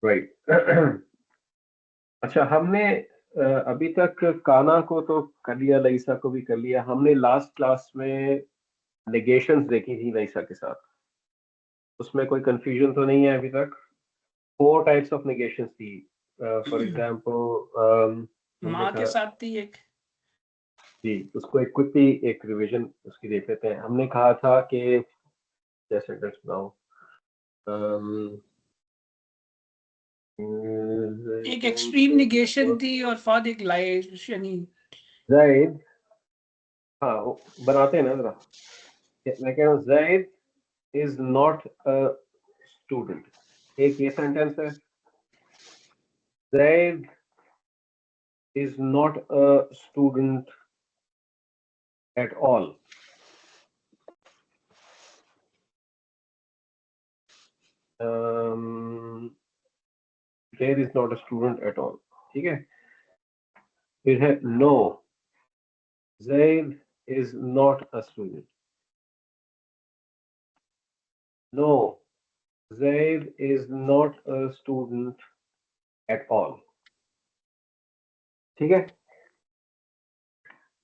Right. अच्छा, हमने अभी तक काना को तो कर लिया, लईसा को भी कर लिया। हमने लास्ट क्लास में नेगेशंस देखी थी लईसा के साथ, उसमें कोई कंफ्यूजन तो नहीं है अभी तक? 4 टाइप्स ऑफ नेगेशंस थी। फॉर एग्जांपल हमने माँ के कहा साथ थी एक। जी, उसको एक क्विकली एक रिवीजन उसकी देख लेते हैं। हमने कहा था कि जैसे सेंटेंस बनाओ, एक एक्सट्रीम निगेशन थी और फॉर एक लाइशनी। जैद, हाँ वो बनाते हैं ना जरा। मैं कह रहा हूँ Zaid is not a student. एक ये सेंटेंस है, Zaid is not a student at all. There is not a student at all, ठीक है। फिर है no, Zaid is not a student. No, Zaid is not a student at all. ठीक है?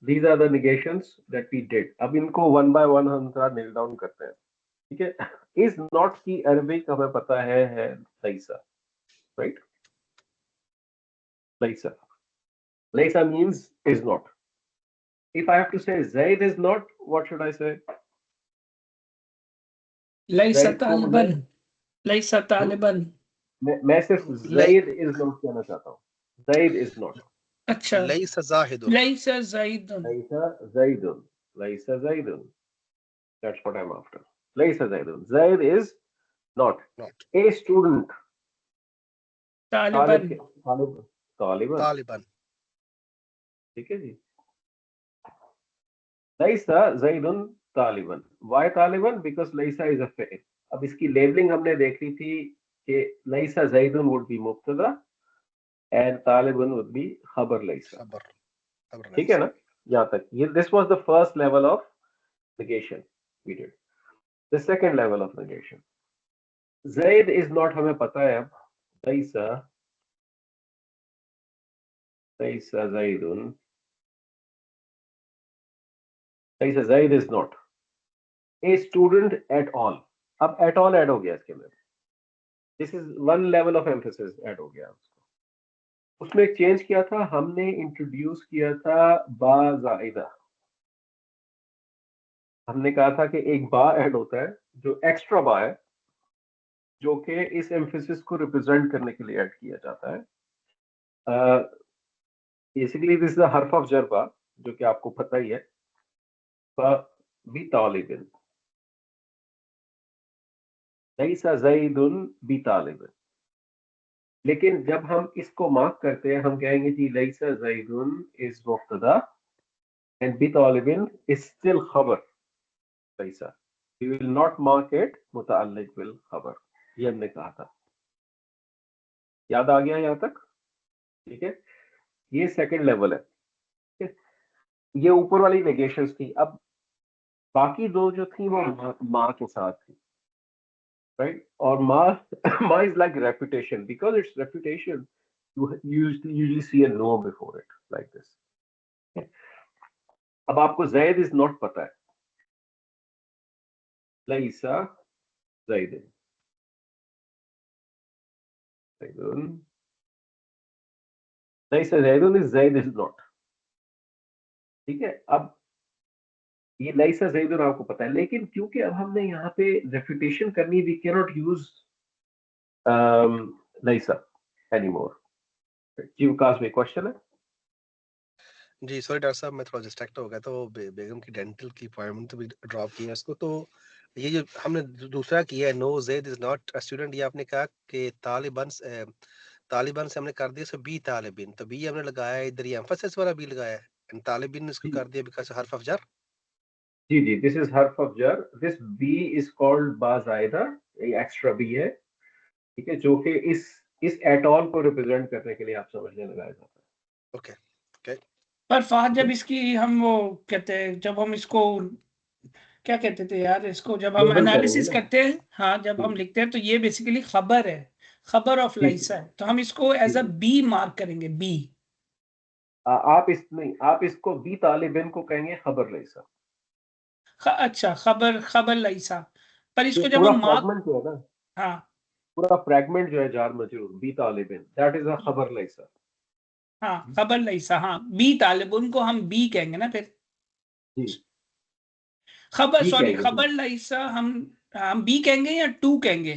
These are the negations that we did. अब इनको one by one हम थोड़ा nail down करते हैं, ठीक है? Is not की अरबिक हमें पता है लैसा, right? लैसा, लैसा means is not. If I have to say Zaid is not, what should I say? लैसा Zaid को तालिबन, लैसा तालिबन। मैं सिर्फ Zaid is not कहना चाहता हूँ। Zaid is not. अच्छा, लैसा जाहिदुन, लैसा ज़ैदुन। लैसा ज़ैदुन, लैसा ज़ैदुन. That's what I'm after. Laysa Zaidun. Zaid is not not a student. Taliban, Taliban, Taliban. ठीक है जी। Laysa Zaidun Taliban. Why Taliban? Because Laysa is a fi'l. अब इसकी labelling हमने देख ली थी कि Laysa Zaidun would be मुब्तदा and Taliban would be खबर Laysa. खबर, खबर ठीक है लैसा। ना? यहाँ तक ये this was the first level of negation we did. The second level of negation. Zaid is not हमें पता है अब. Laysa Zaidun. Laysa Zaid is not a student at all. अब at all ऐड हो गया इसके अंदर. This is one level of emphasis add हो गया उसको. उसमें एक चेंज किया था हमने, इंट्रोड्यूस किया था बा जाइदा. हमने कहा था कि एक बा ऐड होता है जो एक्स्ट्रा बा है, जो कि इस एम्फेसिस को रिप्रेजेंट करने के लिए ऐड किया जाता है. बेसिकली दिस इज द हर्फ ऑफ जर बा, जो कि आपको पता ही है. बी तालिबिन, लैसा ज़ैदुन बी तालिबिन. लेकिन जब हम इसको मार्क करते हैं हम कहेंगे जी लैसा ज़ैदुन इज मुब्तदा एंड बी तालिबिन इज स्टिल खबर लैसा. We will not mark it मुतअल्लिक बिल खबर. ये हमने कहा था. याद आ गया यहाँ तक? ठीक है, ये सेकंड लेवल है. ठीक है? ये ऊपर वाली नेगेशंस थी. अब बाकी दो जो थी वो माँ के साथ थी, राइट? और माँ is like reputation. Because it's reputation you usually see a no before it like this. अब आपको जैद इज नॉट पता है. लैसा ज़ैदुन, ज़ैदुन, लैसा ज़ैदुन इज ज़ैद इज नॉट. ठीक है, अब ये लैसा ज़ैदुन आपको पता है, लेकिन क्योंकि अब हमने यहाँ पे रेपुटेशन करनी, वी कैन नॉट यूज लैसा एनीमोर. जी विकास में क्वेश्चन है? जी सॉरी डॉक्टर साहब, मैं थोड़ा डिस्ट्रैक्ट हो गया, तो बेगम की डेंटल की अपॉइंटमेंट तो भी ड्रॉप किया इसको। तो ये जो हमने दूसरा किया है, no Zaid is not a student, ये आपने कहा कि तालिबान तालिबान से हमने कर दिया सो बी तालिबिन, तो बी हमने लगाया इधर, ये एम्फसिस वाला बी लगाया है, एंड तालिबिन इसको कर दिया बिकॉज़ हर्फ ऑफ जर। जी जी, दिस इज हर्फ ऑफ जर. दिस बी इज कॉल्ड बाज़ायदा, एक्स्ट्रा बी है. ठीक है, जो कि इस एट ऑल को रिप्रेजेंट करने के लिए आप समझने लगाया जाता है. Okay okay. पर फाद जब इसकी हम वो कहते हैं, जब हम इसको क्या कहते थे यार, इसको जब हम लेबल करेंगे एनालिसिस ना. करते हैं, हाँ जब हम लिखते हैं तो ये बेसिकली खबर है, खबर ऑफ जी। लाइसा है, तो हम इसको as a G. B mark करेंगे, बी। आप इसको बी तालिबिन को कहेंगे खबर लैसा। अच्छा, खबर लाइसा, पर ये इसको जब पूरा हम मार्क, फ्रैगमेंट जो है ना, हाँ पूरा फ्रैगमेंट जो है जार मजरूर बी तालिबिन, दैट इज अ खबर लैसा। हाँ, खबर लाइसा, हाँ, बी तालिब, उनको हम बी कहेंगे ना फिर। जी, खबर, बी सॉरी, कहेंगे जी। खबर लाइसा हम बी कहेंगे या टू कहेंगे,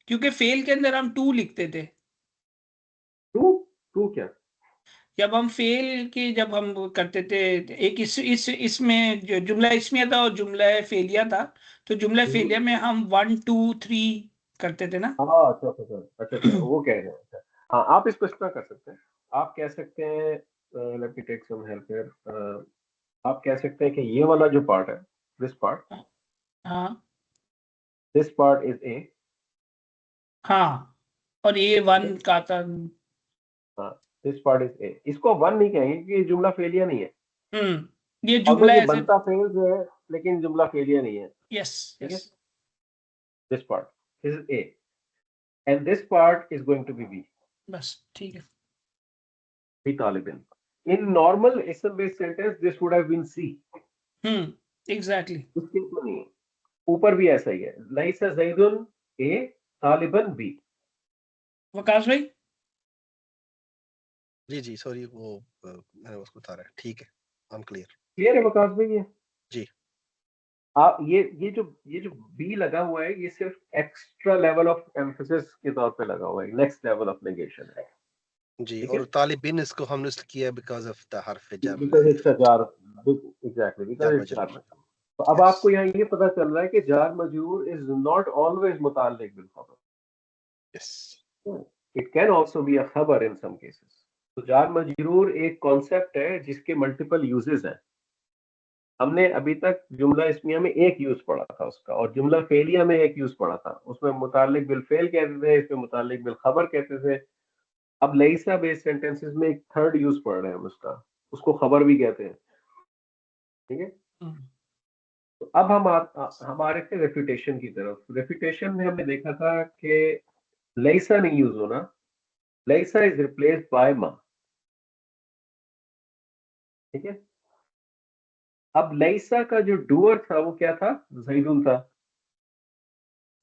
क्योंकि फेल के अंदर हम टू लिखते थे। टू, टू क्या? जब हम फेल की जब हम वो करते थे, एक इसमें जो जुमला इसमिया था और जुमला फेलिया था, तो जुमला फेलिया में हम 1 2 3 करते थे ना। हाँ, अच्छा अच्छा अच्छा अच्छा अच्छा, वो कह रहे हैं। अच्छा, हाँ, आप इसको इस तरह कर सकते हैं। आप कह सकते हैं, let me take some help here. आप कह सकते हैं कि ये वाला जो पार्ट है, हाँ दिस पार्ट इज ए। हाँ, और ये 1 का था। हाँ, दिस पार्ट इज ए। इसको वन नहीं कहेंगे क्योंकि ये जुमला फेलियर नहीं है। ये ऑल्दो जुमला ये ऐसे, बनता फेल जो है, लेकिन जुमला फेलियर नहीं है। यस ठीक है, yes, this part is a and this part is going to be B, बस ठीक है। बी तालिबिन। इन नॉर्मल इसम based sentence this would have been C. Exactly. इस केस में नहीं है। ऊपर भी ऐसा ही है, लैसा ज़ैदुन ए तालिबन बी। वकास भाई, जी जी सॉरी, वो मैंने उसको उतारा है, ठीक है, आई एम क्लियर। क्लियर है वकास भाई? ये जी आप ये जो बी लगा हुआ है, ये सिर्फ एक्स्ट्रा लेवल ऑफ एम्फेसिस के तौर पे लगा हुआ है, नेक्स्ट लेवल ऑफ नेगेशन है। जी, ठीक और है, तालिबिन इसको हमने किया बिकॉज ऑफ द हर्फ जर, बिकॉज इट्स अ जार, एग्जैक्टली बिकॉज जार इट्स जार मजरूर। मजरूर। तो अब यस आपको यहाँ ये पता चल रहा है कि जार मजरूर इज नॉट ऑलवेज मुताल्लिक बिल खबर, yes it can also be a खबर इन सम केसेस। तो जार मजरूर एक कॉन्सेप्ट है जिसके मल्टीपल यूजेस हैं। हमने अभी तक जुमला इस्मिया में एक यूज पढ़ा था उसका, और जुमला फेलिया में एक यूज पढ़ा था, उसमें मुतालिक बिल फेल कहते थे, इसमें मुतालिक बिल खबर कहते थे। अब लईसा बेस्ड सेंटेंसेस में एक थर्ड यूज पढ़ रहे हैं हम उसका, उसको खबर भी कहते हैं। ठीक है, तो अब हमारे थे रेफ्यूटेशन की तरफ। रेफ्यूटेशन में हमने देखा था कि लईसा नहीं यूज होना, लईसा इज रिप्लेस्ड बाय मा। ठीक है, अब लईसा का जो डूअर था वो क्या था? जैदुन था।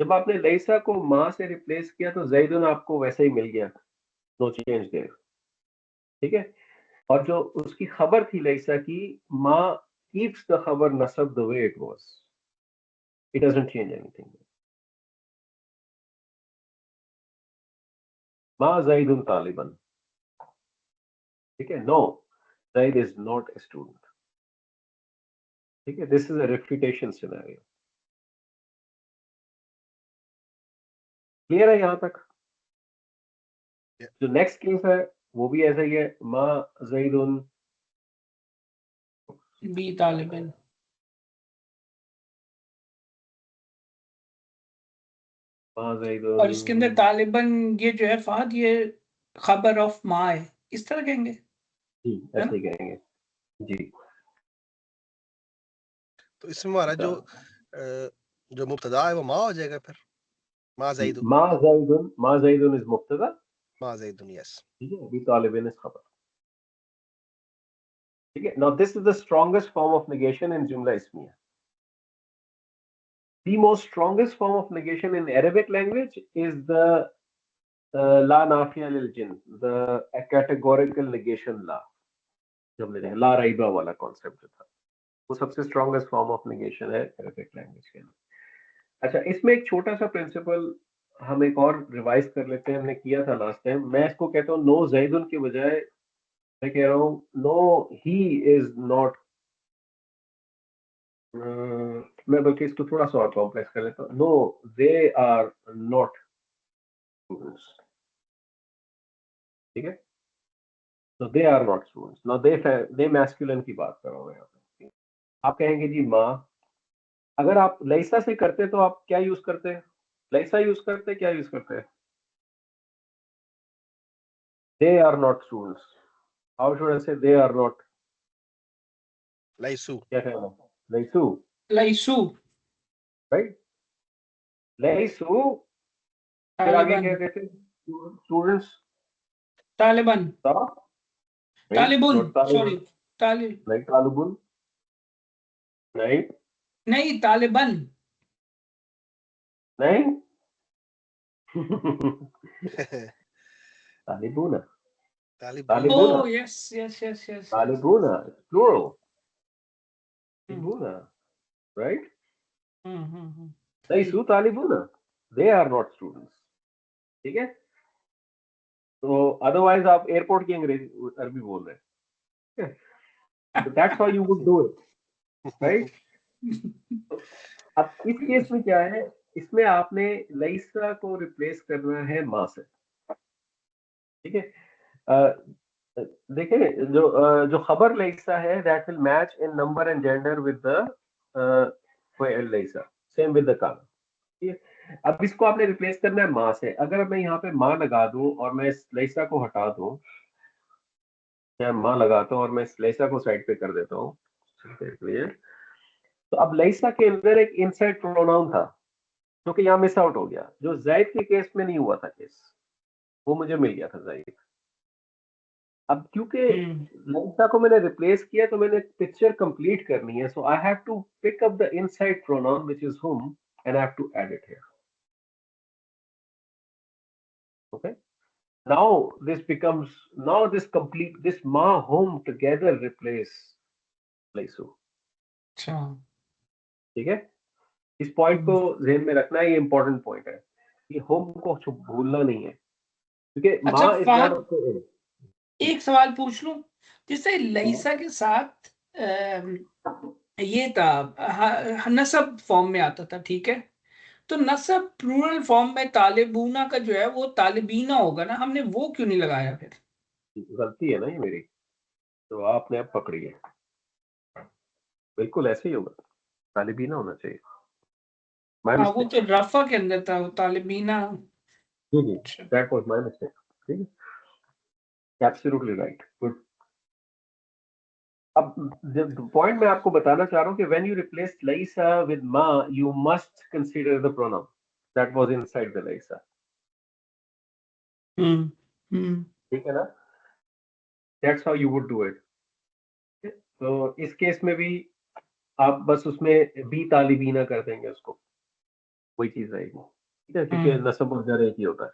जब आपने लईसा को माँ से रिप्लेस किया तो जैदुन आपको वैसे ही मिल गया, नो चेंज देयर। ठीक है, और जो उसकी खबर थी लईसा की, माँ कीप्स द खबर नसब the way it was, it doesn't change anything. माँ जैदुन तालिबन। ठीक है, no, Zaid is not a student. ठीक है, this is a refutation scenario. Clear है यहाँ तक? जो नेक्स्ट केस है वो भी ऐसा ही है, माँ जैदुन बी तालिबिन, माँ और इसके अंदर जैदुन। तालिबन, ये जो है फहद, ये खबर ऑफ माँ है, इस तरह कहेंगे, जी, है ऐसे ना? ही कहेंगे। जी, तो इसमें हमारा अच्छा, जो मुब्तदा है वो माँ हो जाएगा फिर, माँ जैदुन, माँ जैदुन इज मुब्तदा। माँ जैदुन, यस ठीक है, अभी तालिबिन इज खबर। ठीक है, now this is the strongest form of negation in जुमला इस्मिया। The most strongest form of negation in Arabic language is the la nafiya lil jins, the categorical negation la. जो हमने देखा ला राइबा वाला कॉन्सेप्ट जो था, वो सबसे स्ट्रॉन्गेस्ट फॉर्म ऑफ नेगेशन है अरेबिक लैंग्वेज के अंदर। अच्छा, इसमें एक छोटा सा प्रिंसिपल हम एक और रिवाइज कर लेते हैं, हमने किया था लास्ट टाइम। मैं इसको कहता हूँ नो जैदुन के बजाय मैं कह रहा हूँ नो ही इज नॉट। मैं बल्कि इसको थोड़ा सा और कॉम्प्लेक्स कर लेता हूँ, no they are not students. ठीक है, तो दे आर नॉट स्टूडेंट्स। ना दे मैस्कुलिन की बात कर रहा हूँ यहाँ पे। आप कहेंगे जी माँ, अगर आप लैसा से करते तो आप क्या यूज करते हैं? लैसा यूज करते, क्या यूज करते हैं? They are not students. How should I say they are not? लाइसू, क्या कहना है? लैसू, लाइसू राइट, लैसू। फिर आगे तालिबान, क्या कहते हैं? students Taliban. saw, right? Talibun. Not Taliban. Sorry. Like Talibun, right? नहीं, Taliban. Right? Talibuna. Taliban. Oh, yes. Talibuna, it's plural. Talibuna, right? Laisu Talibuna. They are not students. ठीक है? So otherwise आप एयरपोर्ट की अंग्रेजी अरबी बोल रहे हैं. So that's how you would do it, right? अब इस केस में क्या है, इसमें आपने लईसा को रिप्लेस करना है माँ से. ठीक है? देखिए जो खबर लईसा है that will match in number and gender with the fail लईसा, same with the काना. ठीक है? अब इसको आपने रिप्लेस करना है माँ से. अगर मैं यहाँ पे माँ लगा दूं और मैं इस लईसा को हटा दूं, या माँ लगाता हूँ और मैं इस लईसा को साइड पे कर देता हूँ, तो अब लईसा के अंदर एक इनसाइड प्रोनाउन था जो कि यहाँ मिस आउट हो गया, जो ज़ैद के केस में नहीं हुआ था केस, वो मुझे मिल गया था ज़ैद. अब क्योंकि लईसा को मैंने रिप्लेस किया तो मैंने पिक्चर कंप्लीट करनी है, so I have to pick up the inside pronoun which is हुम and I have to add it here. Okay, now this complete this ma home together replace laisu. अच्छा. ठीक है, इस पॉइंट को ध्यान में रखना है, ये इंपॉर्टेंट पॉइंट है. ये होम को भूलना नहीं है क्योंकि अच्छा, माँ इज नॉट. एक सवाल पूछ लूं, जैसे लईसा के साथ ये था नसब फॉर्म में आता था, ठीक है, तो नसब प्लूरल फॉर्म में तालिबूना का जो है वो तालिबीना होगा ना, हमने वो क्यों नहीं लगाया फिर? गलती है ना ये मेरी, तो आपने अब पकड़ी है. बिल्कुल ऐसे ही होगा, तालिबीना होना चाहिए. हाँ, वो तो रफा के अंदर था, वो तालिबीना. That was my mistake. ठीक है, एब्सोल्युटली राइट, गुड. अब पॉइंट मैं आपको बताना चाह रहा हूँ कि व्हेन यू रिप्लेस लईसा विद मा you must consider the pronoun that was inside the लईसा. ठीक है ना, that's how you would do it. तो इस केस में भी आप बस उसमें बी तालिबीना कर देंगे, उसको वही चीज रहेगी. ठीक है, क्योंकि नसब और जर एक ही होता है.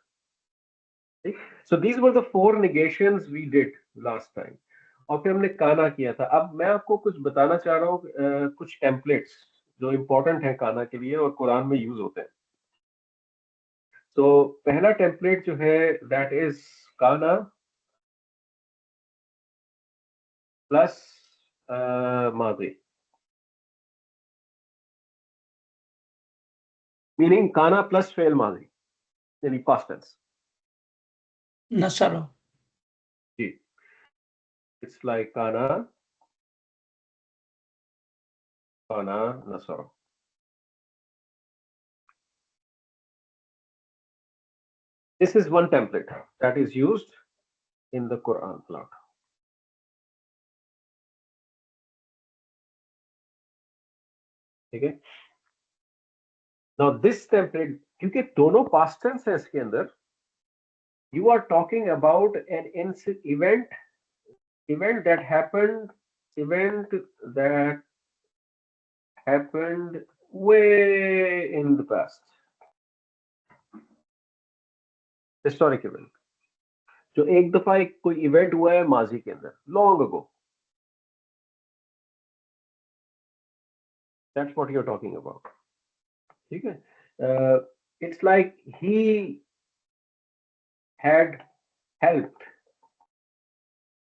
So these were the 4 negations we did last time, और फिर हमने काना किया था. अब मैं आपको कुछ बताना चाह रहा हूँ, कुछ टेम्पलेट्स जो इंपॉर्टेंट है काना के लिए और कुरान में यूज होते हैं. तो पहला टेम्पलेट जो है दैट इज काना प्लस मादी, मीनिंग काना प्लस फेल मादी, यानी पास्ट टेंस. नसर. जी, इट्स लाइक काना नसर. This is one template that is used in the Quran a lot. ठीक है, now this template क्योंकि दोनों past tense है इसके अंदर, you are talking about an event that happened way in the past, historic event, जो एक दफा एक कोई इवेंट हुआ है माजी के अंदर, long ago. That's what you're talking about. ठीक है, it's like he had helped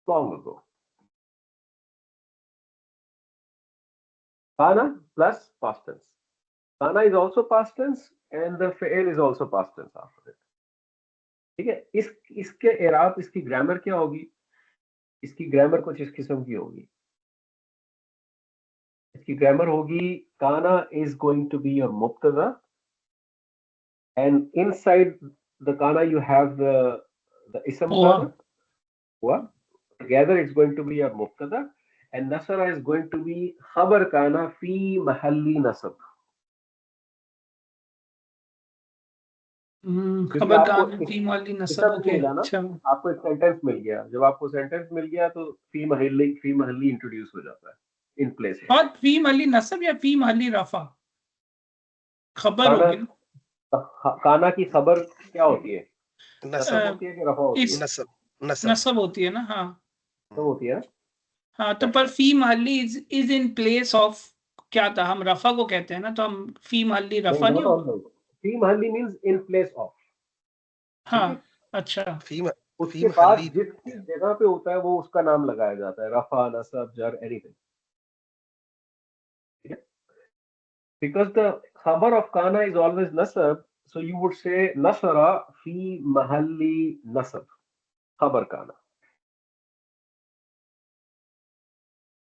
long ago. Kana plus past tense. Kana is also past tense and the fail is also past tense after it. ठीक है, इसके एराब, इसकी grammar क्या होगी? इसकी grammar कुछ इस किस्म की होगी. इसकी ग्रामर होगी काना is going to be your mubtada and inside the kana you have the ism kana. What? Together it's going to be your mubtada and nasara is going to be khabar kana fi mahalli nasab. क्योंकि खबर आपको कान फी महल्ली नसब इसम okay मिला ना, अच्छा आपको एक sentence मिल गया। जब आपको सेंटेंस मिल गया तो फी महल्ली इंट्रोड्यूस हो जाता है इन प्लेस ऑफ। और फी महल्ली नसब या फी महल्ली रफा खबर काना, होगी ना काना की खबर क्या होती है? नसब नसब होती है कि रफा होती है? इस नसब नसब नसब होती है ना हाँ तो होती है ना। हाँ तो पर फी महल्ली इज इन प्लेस ऑफ क्या था हम रफा को कहते हैं ना तो हम फी महल्ली नहीं, रफा नहीं नॉट होगा ऑलवेज। फी महल्ली मींस इन प्लेस ऑफ। ठीक है। हाँ अच्छा फी फी उसके बाद महल्ली जिसकी जगह पे होता है वो उसका नाम लगाया जाता है, रफा, नसब, जर, एनीथिंग। ठीक है। Because the khabar of kana is always nasab, so you would say nasara fi mahalli nasab, khabar kana.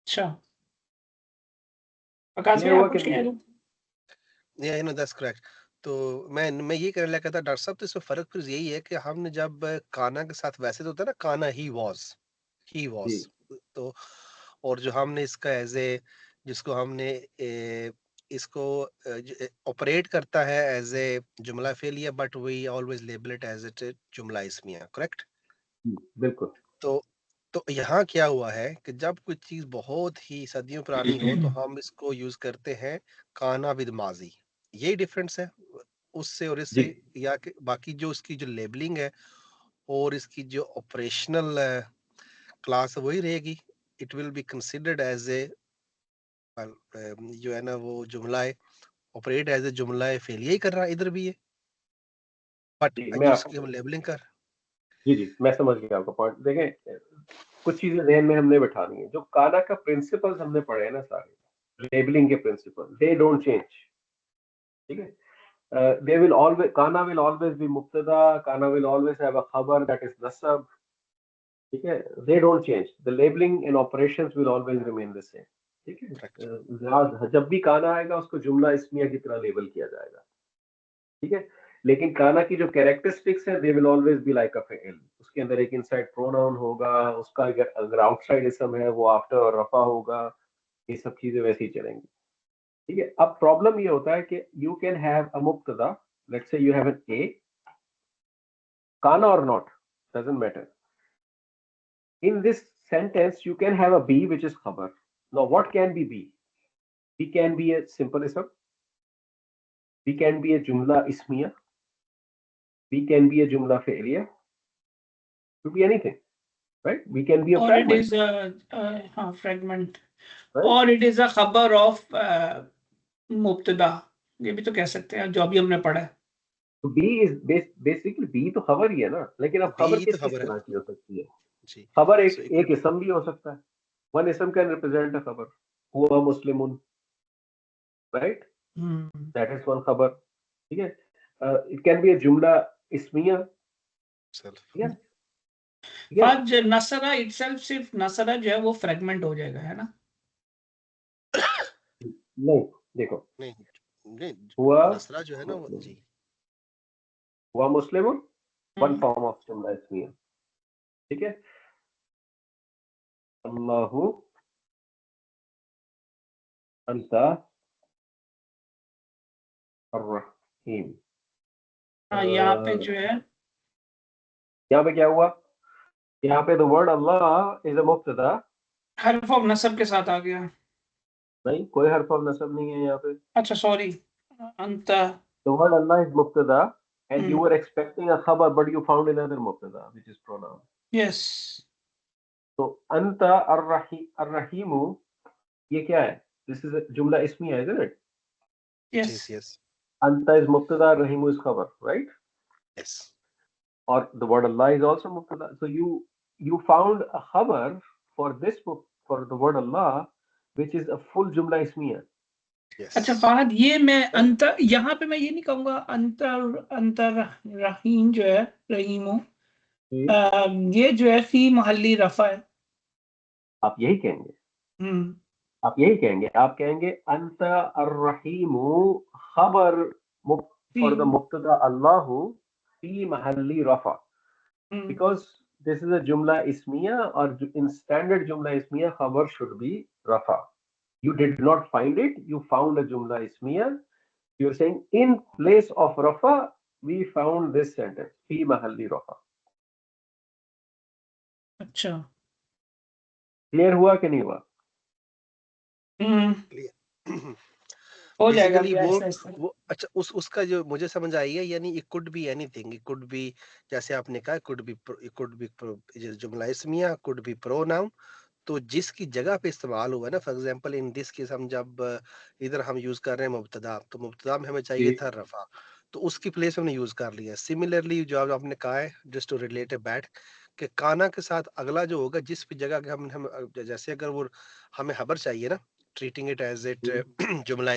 अच्छा आकाश भाई क्लियर हुआ आप कि कुछ कह नहीं? रहे थे या दैट्स करेक्ट। तो मैं ये कहने लगा था डॉक्टर साहब, तो इसमें फर्क फिर यही है कि हमने जब काना के साथ वैसे तो होता है ना, काना ही जी। वॉज तो, और जो हमने इसका एज ए जिसको हमने इसको ऑपरेट करता है एज ए जुमला फेलिया, but we always label it as it जुमला इस्मिया, करेक्ट? बिल्कुल। तो यहाँ क्या हुआ है कि जब कोई चीज बहुत ही सदियों पुरानी हो तो हम इसको यूज करते हैं काना विद माजी। यही डिफरेंस है उससे और जी इससे, या कि बाकी जो इसकी जो लेबलिंग है और इसकी जो ऑपरेशनल क्लास वही रहेगी। It will be considered as a जो है ना वो जुमला ऑपरेट एज ए जुमला फेलिया ही कर रहा है, इधर भी है, बट जी मैं जो आपको, इसकी हम लेबलिंग कर। जी मैं समझ गया आपका पॉइंट। देखें, कुछ चीजें ध्यान में हमने बैठानी है। जो काना का प्रिंसिपल्स हमने पढ़े हैं ना सारे, लेबलिंग के प्रिंसिपल, दे डोंट चेंज। ठीक है। they will always, kana will always be mubtada, kana will always have a khabar that is nasab. ठीक है। they don't change, the labeling and operations will always remain the same. ठीक है। Correct. जब भी काना आएगा उसको जुमला इस्मिया की तरह लेबल किया जाएगा। ठीक है। लेकिन काना की जो कैरेक्टरिस्टिक्स है, they will always be like a fail. उसके अंदर एक इनसाइड प्रोनाउन होगा, उसका अगर आउटसाइड इसम है वो आफ्टर और रफा होगा। ये सब चीजें वैसे ही चलेंगी। ठीक है। अब प्रॉब्लम ये होता है कि यू कैन हैव अ मुब्तदा, let's say you have an A, kana or not, doesn't matter. In this sentence, you can have a B which is khabar. Now, what can be B? B can be a simple ism. B can be a jumla ismiya. B can be a jumla fi'liya. Could be anything, right? B can be a और it fragment, is हाँ fragment right? और it is a खबर of मुब्तदा ये भी तो कह सकते हैं जो अभी हमने पढ़ा है तो B is basically B तो खबर ही है ना, लेकिन अब बी खबर ही तो किस किस खबर है तरह की हो सकती है? जी। खबर सो एक इसम भी हो सकता है। One ism can represent a khabar. हुआ मुस्लिमुन, right? That is one khabar. ठीक है। It can be a jumla ismiya. Self Yeah. Yeah. पर जो नसरा इटसेल्फ सिर्फ नसरा जो है वो फ्रेगमेंट हो जाएगा है ना नहीं, देखो, नहीं नहीं, हुआ नसरा जो है ना वो जी। हुआ मुस्लिम, वन हम्म, फॉर्म ऑफ जुमला इस्मिया। ठीक है। अल्लाहु अंता अर्रहीम। हाँ यहाँ पे जो है यहाँ पे क्या हुआ? यहाँ पे the word Allah is a मुब्तदा। हर्फ ऑफ नसब के साथ आ गया नहीं, कोई हर्फ ऑफ नसब नहीं है यहाँ पे। अच्छा सॉरी अंत द वर्ड अल्लाह इज मुब्तदा and you were expecting a khabar but you found another mubtada which is pronoun. Yes So anta ar-rahimu, ये क्या है? This is a jumla ismiya, isn't it? Yes yes yes Anta is mubtada, rahimu is khabar, right? Yes Or the word Allah is also mubtada. So you found a khabar for this book, for the word Allah, which is a full jumla ismiya. Yes. अच्छा फहद ये मैं अंतर यहाँ पे मैं ये नहीं कहूंगा अंतर अंतर रहीम जो है रहीमो ये जो है फी महल्ली रफा है आप यही कहेंगे, हम्म आप यही कहेंगे, आप कहेंगे anta ar-rahimu khabar for the mubtada Allahu fi mahalli rafa, because this is a jumla ismiya, or in standard jumla ismiya khabar should be rafa. You did not find it, you found a jumla ismiya. You're saying in place of rafa we found this sentence fi mahalli rafa. अच्छा clear हुआ कि नहीं हुआ? हो जाएगा basically अभी ऐसा ऐसा। वो अच्छा उसका जो मुझे समझ आई है, यानी it could be anything, it could be जैसे आपने कहा, कुड बी जुमला इस्मिया, कुड बी प्रोनाउन। तो जिसकी जगह पे इस्तेमाल हुआ है ना, for example in this case हम जब इधर हम यूज कर रहे हैं मुब्तदा, तो मुब्तदा में हमें चाहिए जी। था रफा, तो उसकी प्लेस में हमने यूज कर लिया। सिमिलरली जो आपने कहा है, just to relate it back, कि काना के साथ अगला जो होगा जिस भी जगह के हम जैसे अगर वो हमें खबर चाहिए ना, ट्रीटिंग इट एज इट जुमला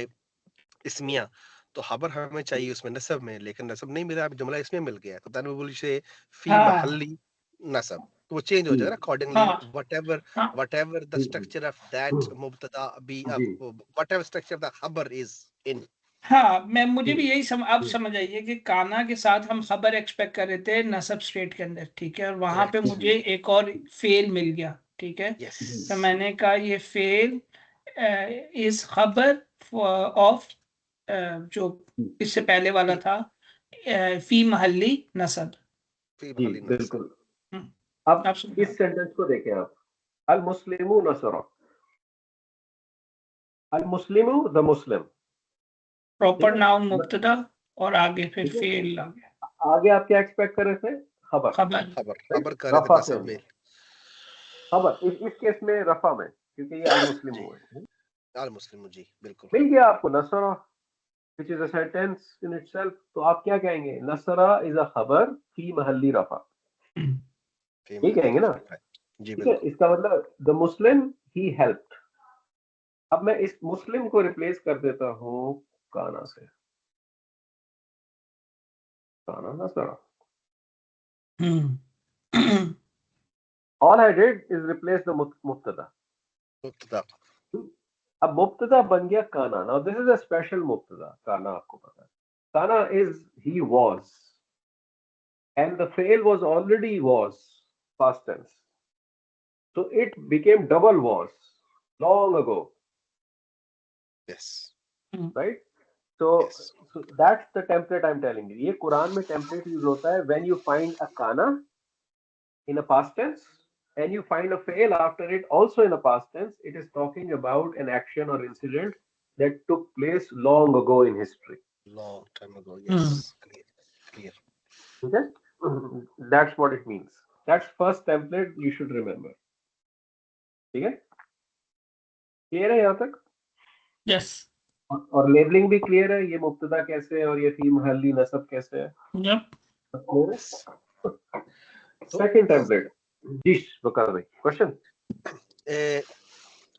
इस्मिया, तो खबर हमें चाहिए उसमें नसब में, लेकिन नसब नहीं मिला, अब जुमला इसमें मिल गया, तो देन वी विल से फी हाँ महल्ली नसब, तो वो चेंज हो जाएगा अकॉर्डिंगली, हाँ व्हाटएवर हाँ whatever the structure of that मुब्तदा बी, जी। व्हाटएवर स्ट्रक्चर ऑफ द खबर इज इन। हाँ, मुझे भी यही अब समझ आइए कि काना के साथ हम खबर एक्सपेक्ट कर रहे थे नसब स्टेट के अंदर, ठीक है, और वहां पे करेक्ट, मुझे एक और फेल मिल गया, ठीक है। यस, तो मैंने कहा ये फेल इस खबर ऑफ जो इससे पहले वाला था फी महल्ली नसब। फी जी महल्ली नसब, बिल्कुल। हम्म, अब आप समझ इस सेंटेंस को देखें आप, अल मुस्लिमू नसरा, अल मुस्लिमू द मुस्लिम, प्रॉपर ठीक है। नाउन मुब्तदा और आगे फिर ठीक है, फेल आ गया आगे आप क्या एक्सपेक्ट कर रहे थे? खबर, खबर। खबर राइट, खबर कर रहे थे रफा से नसब होंगे में, खबर, इस केस में रफा में, क्योंकि ये अल जी, मुस्लिमू है। आल मुस्लिम, जी बिल्कुल, मिल गया आपको नसरा, which is a sentence in itself, तो आप क्या कहेंगे? नसरा इज अ खबर फी महल्ली रफा, फी ये महल्ली कहेंगे ना, रफा, जी ठीक है। बिल्कुल, इसका मतलब द मुस्लिम ही हेल्प्ड। अब मैं इस मुस्लिम को रिप्लेस कर देता हूँ काना से, काना नसरा। हम्म All I did is replace the मुब्तदा। मुब्तदा, अब मुब्तदा बन गया काना। Now this is a special मुब्तदा। काना आपको पता है, काना is he was, and the फेल was already was, past tense, so it became double was long ago, yes right? So, yes, so that's the template I'm telling you. ये कुरान में template use होता है when you find a kana in a past tense and you find a fail after it also in a past tense. It is talking about an action or incident that took place long ago in history. Long time ago, yes, clear, Okay? That's what it means. That's first template you should remember. ठीक है? Clear है यहाँ तक? Yes और labelling भी clear है, ये मुब्तदा कैसे है और ये फी महल्ली नसब कैसे है, यप क्लियर है? यस। सेकंड टेम्पलेट, जी वकार भाई, क्वेश्चन।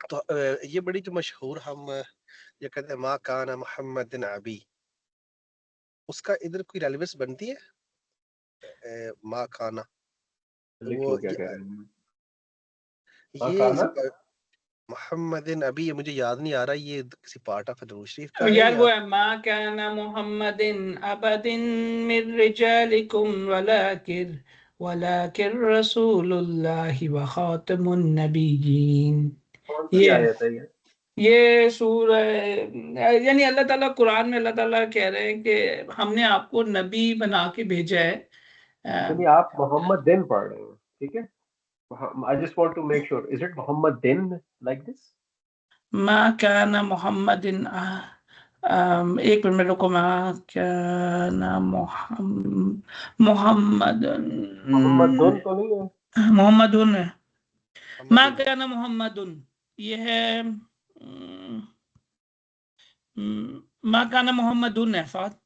तो ये बड़ी जो मशहूर हम ये कहते हैं, मा काना मुहम्मदिन अबी, उसका इधर कोई रेलेवेंस बनती है? मा काना, लिख वो लो क्या कह रहे हैं। ये काना, मोहम्मदिन अभी, ये मुझे याद नहीं आ रहा, ये किसी पार्ट ऑफ दुरूद शरीफ का है यार या वो है मा काना मुहम्मदिन अबदिन मिन रिजालिकुम वलाकिर रसूलुल्लाहि व खातमुन नबिय्यीन। कौन सी ये आयत है ये? ये सूरह, यानी अल्लाह ताला कुरान में अल्लाह ताला कह रहे हैं कि हमने आपको नबी बना के भेजा है। चलिए आप मोहम्मद दिन पढ़ रहे हो, ठीक है। I just want to make sure, is it मोहम्मद दिन लाइक दिस? मा काना मुहम्मदिन एक मिनट में रुको। मा काना मुहम्मदन मोहम्मद दुन तो नहीं है? मोहम्मदुन है। मा मोहम्मदिन है? काना मुहम्मदुन ये है। मा काना मुहम्मदुन है फात,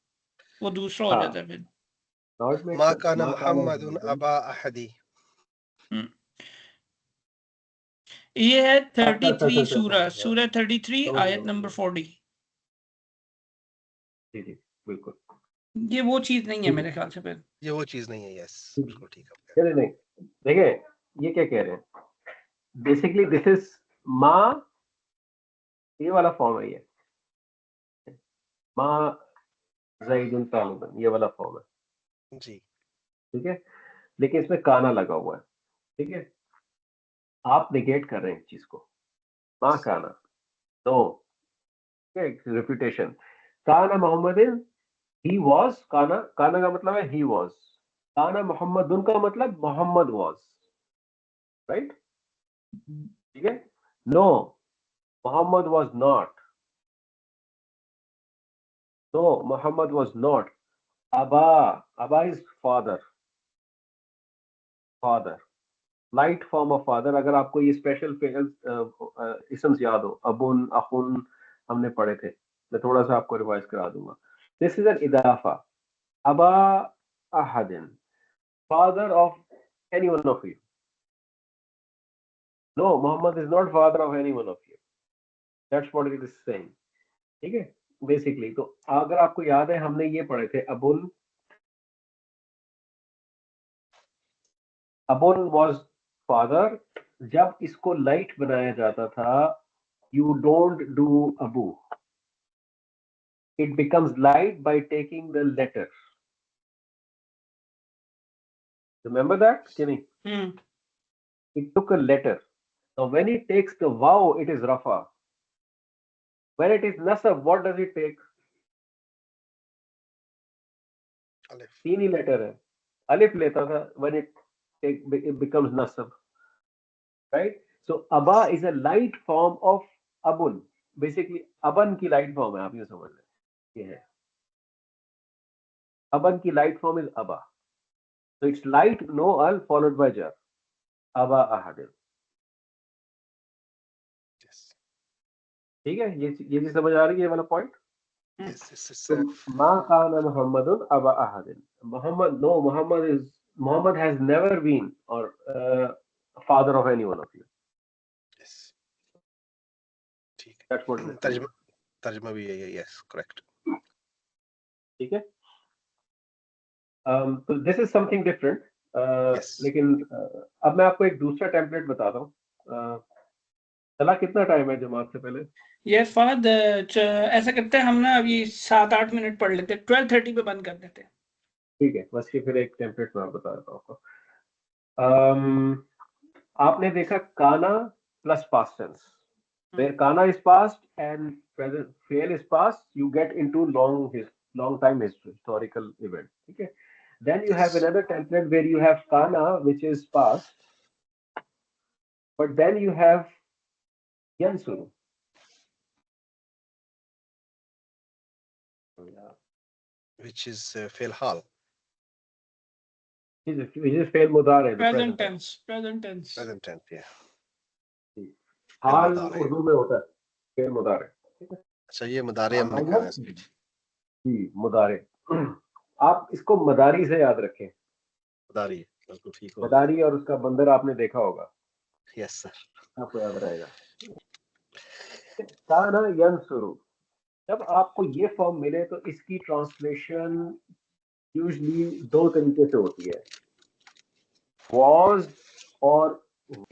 वो दूसरा हो हाँ, जाता है फिर। नाउ इट मेक मा सेंस, काना मा काना मुहम्मदुन मुहम्मदुन। अबा अहदी, हम्म, ये है अच्छा अच्छा 33 अच्छा अच्छा सूरह, अच्छा, सूरह 33 समझ आयत नंबर गया। 40। जी जी बिल्कुल। ये वो चीज नहीं है ठीक है, मेरे ख्याल से फिर। ये वो चीज नहीं है, यस ठीक है। बिल्कुल ठीक है। चलिए नहीं, देखिए ये क्या कह रहे हैं, बेसिकली दिस इज मा, ये वाला फॉर्म है ये, मा ज़ैदुन तालिबन, ये वाला फॉर्म है, जी, ठीक है। लेकिन इसमें काना लगा हुआ है, ठीक है। आप निगेट कर रहे हैं इस चीज को, मा काना, नो, रिपीटेशन, काना मोहम्मदिन he was, काना काना का मतलब है he was, काना मोहम्मदुन का मतलब मोहम्मद was, right? ठीक है? No, Muhammad was not. No, Muhammad was not. Aba is father. Father. Light form of father. अगर आपको ये special isms याद हो, अबुन, अखुन हमने पढ़े थे, मैं थोड़ा सा आपको रिवाइज करा दूंगा. This is an idafa. Aba ahadin, father of any one of you. No, Muhammad is not father of any one of you. That's what it is saying. ठीक है? Basically, तो अगर आपको याद है हमने ये पढ़े थे, अबुन was father. जब इसको लाइट बनाया जाता था, you don't do abu. It becomes light by taking the letter. Remember that, Kenny? It took a letter. Now when it takes the waw, it is rafa. When it is nasab, what does it take? Alif. तीन ही letter है. Alif लेता था when it becomes nasab. Right? So aba is a light form of abun. Basically, aban की light form है, आप ये समझ लें. ये है. Aban की light form is aba. So it's light no al followed by jar. Aba ahadin. Yes. ठीक है? ये चीज समझ आ रही है, ये वाला point? Yes. So ma kana Muhammadun aba ahadin. Muhammad has never been or father of any one of you. Yes. ठीक है. That's what it is. तर्जमा भी यही है. Yes, correct. ठीक है? So this is something different. Yes. लेकिन अब मैं आपको एक दूसरा टेम्पलेट बताता हूँ. चला कितना टाइम है जमात से पहले? ये फहद ऐसा करते हैं हम ना, अभी 7-8 मिनट पढ़ लेते हैं, 12:30 पे बंद कर देते हैं. ठीक है, बस ये फिर एक टेम्पलेट मैं बता देता हूँ आपको. आपने देखा काना plus past tense. Where kana is past and present fail is past, you get into long time history, historical event. Okay. Then you have another template where you have kana, which is past, but then you have yansuru. Which is fail hal. Which is fail mudare. Present tense. Present tense. Present tense, yeah. हाल उर्दू में होता है fail मुदारे. अच्छा, ये मुदारे हमने कहा है इसमें. जी, मुदारे. आप इसको मदारी से याद रखें. मुदारी, बिल्कुल ठीक हो. मदारी और उसका बंदर आपने देखा होगा. यस सर, आपको याद रहेगा. काना यंसुरु. जब आपको ये फॉर्म मिले तो इसकी ट्रांसलेशन यूजुअली दो तरीके से होती है. was और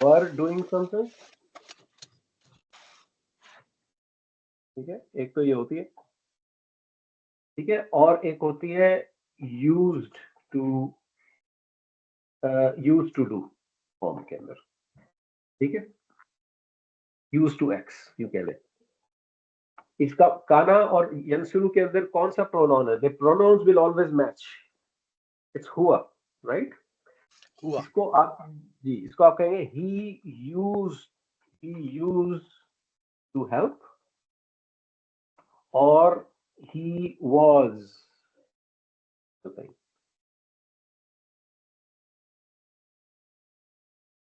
were doing something. ठीक है, एक तो ये होती है. ठीक है, और एक होती है used to do फॉर्म के अंदर. ठीक है, used to x यू कह ले. इसका काना और यंसुरु के अंदर कौन सा प्रोनाउन है? The pronounce will always match. It's हुआ, राइट? इसको आप कहेंगे he used to help और he was.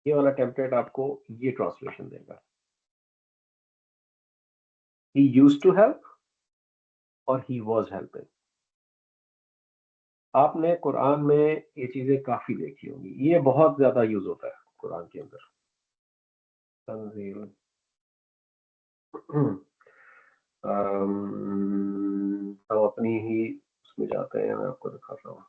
ये वाला टेम्पलेट आपको ये ट्रांसलेशन देगा. he used to help और he was helping. आपने कुरान में ये चीजें काफी देखी होंगी. ये बहुत ज्यादा यूज होता है कुरान के अंदर. हम अपनी ही उसमें जाते हैं, मैं आपको दिखाता हूँ.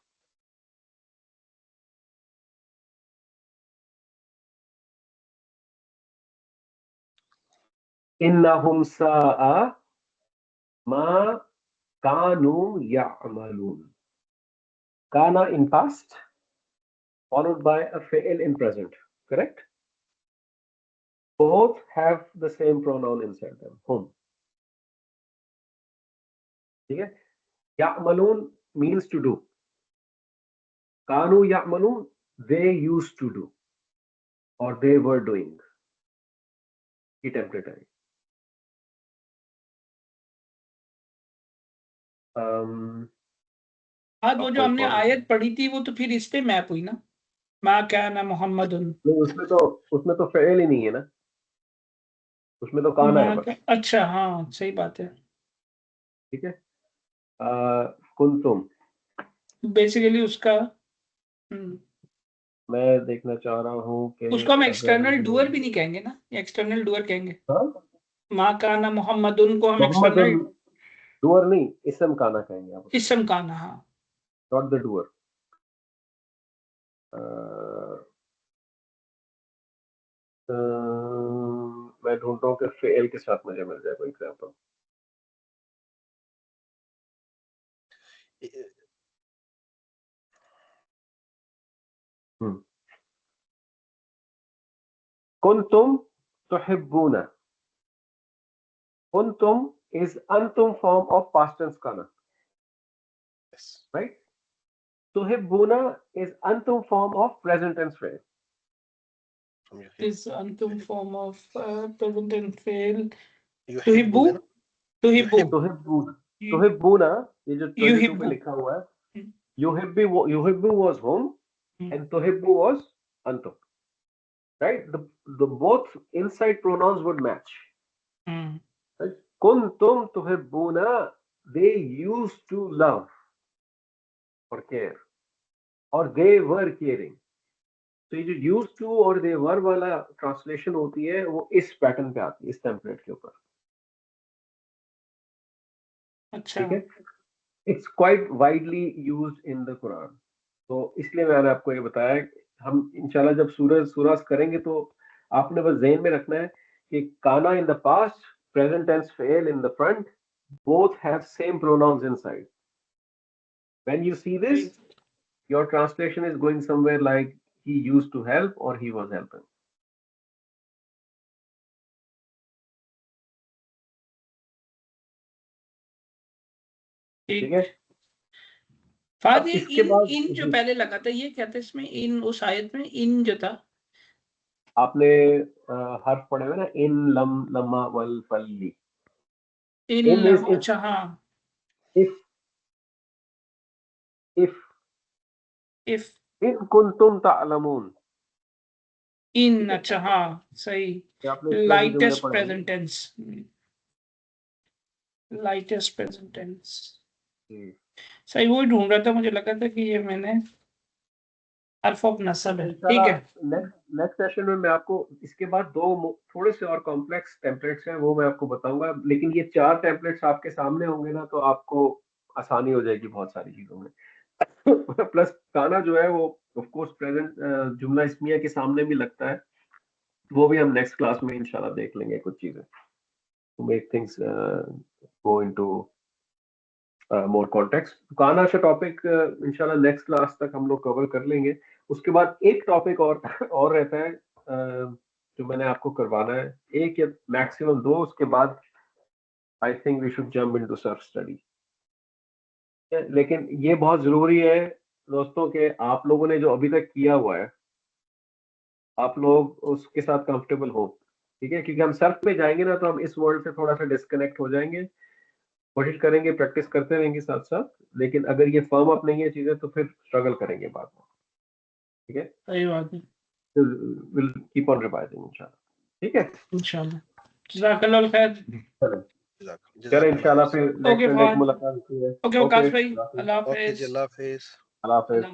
इन्नहुम साआ मा कानू यअमलून. Kana in past followed by a fail in present, correct? Both have the same pronoun inside them, hum. ठीक है. Ya'malun means to do. Kanu ya'malun, they used to do or they were doing. ये template है. आज वो जो हमने आयत पढ़ी थी वो तो फिर इस पे मैप हुई ना, मा काना मुहम्मदुन। उसमें तो फ़ेल ही नहीं है ना, उसमें तो काना है बस। अच्छा हाँ सही बात है, ठीक है। कुंतुम बेसिकली उसका मैं देखना चाह रहा हूँ कि उसको हम एक्सटर्नल डूअर भी नहीं कहेंगे ना, एक्सटर्नल डूअर कहेंगे। हाँ? मा काना मुहम्मदुन को हम एक्सटर्नल डूअर नहीं, इसम काना कहेंगे आप, इसम काना, हाँ नॉट द डूअर। मैं ढूंढता हूँ कि फेल के साथ मुझे मिल जाए कोई example. कुंतुम तुहिब्बूना, कुंतुम is antum form of past tense kana, Yes. right? Tuhibbuna is antum form of present tense phrase. is antum form of present tense fail। युहिब्बू है ना? तुहिब्बूना ये जो 22 पे लिखा हुआ है, युहिब्बु was home and tuhibbu was antum, right? The both inside pronouns would match. Right? Kuntum tuhibbuna, they used to love or care, or they were caring. तो ये जो used to और they were वाला ट्रांसलेशन होती है वो इस pattern पे आती है, इस टेम्पलेट के ऊपर। अच्छा, ठीक है। It's quite widely used in the Quran, तो इसलिए मैंने आपको ये बताया। हम इंशाल्लाह जब सूरज करेंगे तो आपने बस ज़हन में रखना है कि काना in the past, present tense फेल in the front, both have same pronouns inside. When you see this, your translation is going somewhere like he used to help or he was helping. ठीक है। Fahd ये इन जो पहले लगा था ये क्या था इसमें, इन उस आयत में इन जो था आपने हर्फ पढ़े हुए ना, इन लम लम्मा वल फल्ली, इन अच्छा हाँ, if इन कुंतुम तालमून, इन अच्छा हाँ सही, lightest present tense, lightest present tense सही, वो ढूंढ रहा था, मुझे लगा था कि ये मैंने हर्फ ऑफ नस्ब है। ठीक है, नेक्स्ट सेशन में मैं आपको इसके बाद दो थोड़े से और कॉम्प्लेक्स टेम्पलेट्स हैं वो मैं आपको बताऊंगा, लेकिन ये 4 टेम्पलेट्स आपके सामने होंगे ना तो आपको आसानी हो जाएगी बहुत सारी चीजों में। प्लस काना जो है वो ऑफ कोर्स प्रेजेंट जुमला इस्मिया के सामने भी लगता है, वो भी हम नेक्स्ट क्लास में इंशाल्लाह देख लेंगे कुछ चीजें, to make things go into more context. काना का टॉपिक इंशाल्लाह नेक्स्ट क्लास तक हम लोग कवर कर लेंगे। उसके बाद एक टॉपिक और रहता है जो मैंने आपको करवाना है, एक या मैक्सिमम 2, उसके बाद I think we should jump into सर्फ स्टडी। लेकिन ये बहुत जरूरी है दोस्तों कि आप लोगों ने जो अभी तक किया हुआ है आप लोग उसके साथ कंफर्टेबल हो, ठीक है, क्योंकि हम सर्फ पे जाएंगे ना तो हम इस वर्ल्ड से थोड़ा सा डिस्कनेक्ट हो जाएंगे। कोशिश करेंगे, प्रैक्टिस करते रहेंगे साथ साथ, लेकिन अगर ये फर्म अप नहीं है चीजें तो फिर स्ट्रगल करेंगे बाद में। ठीक है, सही बात है, विल कीप ऑन रिवाइजिंग इंशाल्लाह। ठीक है, इंशाल्लाह, जज़ाकल्लाह खैर। चलो इंशाल्लाह फिर नेक्स्ट मुलाकात होती है। ओके वकास भाई, अल्लाह हाफिज़। अल्लाह हाफिज़। अल्लाह हाफिज़।